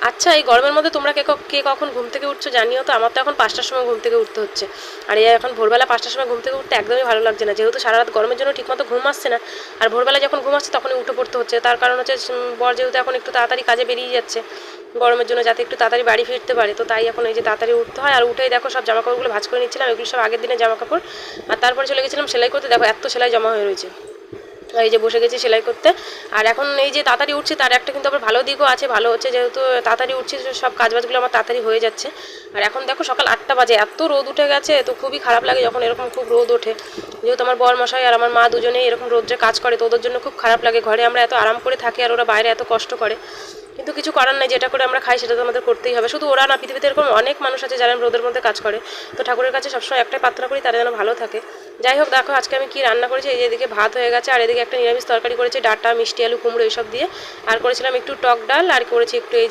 আচ্ছা, এই গরমের মধ্যে তোমরা কে কখন ঘুম থেকে উঠছো জানিও তো। আমার তো এখন 5টার সময় ঘুম থেকে উঠতে হচ্ছে। আর এই এখন ভোরবেলা 5টার সময় ঘুম থেকে উঠতে একদমই ভালো লাগছে না, যেহেতু সারা রাত গরমের জন্য ঠিকমতো ঘুম আসছে না। আর ভোরবেলা যখন ঘুম আসছে তখনই উঠে পড়তে হচ্ছে। তার কারণ হচ্ছে বর যেহেতু এখন একটু তাড়াতাড়ি কাজে বেরিয়ে যাচ্ছে গরমের জন্য, যাতে একটু তাড়াতাড়ি বাড়ি ফিরতে পারে, তো তাই এখন এই যে তাড়াতাড়ি উঠতে হয়। আর উঠেই দেখো সব জামাকাপড়গুলো ভাঁজ করে নিচ্ছিলাম, এগুলো সব আগের দিনের জামাকাপড়। আর তারপরে চলে গেছিলাম সেলাই করতে, দেখো এত সেলাই জমা হয়ে রয়েছে। এই যে বসে গেছি সেলাই করতে। আর এখন এই যে তাড়াতাড়ি উঠছি তার একটা কিন্তু আবার ভালো দিকও আছে, ভালো হচ্ছে যেহেতু তাড়াতাড়ি উঠছি সব কাজবাজগুলো আমার তাড়াতাড়ি হয়ে যাচ্ছে। আর এখন দেখো সকাল 8টা বাজে, এত রোদ উঠে গেছে, তো খুবই খারাপ লাগে যখন এরকম খুব রোদ ওঠে। যেহেতু আমার বর মশাই আর আমার মা দুজনেই এরকম রোদ্রে কাজ করে, তো ওদের জন্য খুব খারাপ লাগে। ঘরে আমরা এত আরাম করে থাকি আর ওরা বাইরে এত কষ্ট করে, কিন্তু কিছু করার নাই, যেটা করে আমরা খাই সেটা তো আমাদের করতেই হবে। শুধু ওরা না, পৃথিবীতে এরকম অনেক মানুষ আছে যারা রোদের মধ্যে কাজ করে। তো ঠাকুরের কাছে সবসময় একটাই প্রার্থনা করি তারা যেন ভালো থাকে। যাই হোক, দেখো আজকে আমি কি রান্না করেছি। এই যে এদিকে ভাত হয়ে গেছে আর এদিকে একটা নিরামিষ তরকারি করেছি, ডাঁটা মিষ্টি আলু কুমড়ো এইসব দিয়ে। আর করেছিলাম একটু টক ডাল, আর করেছি একটু এই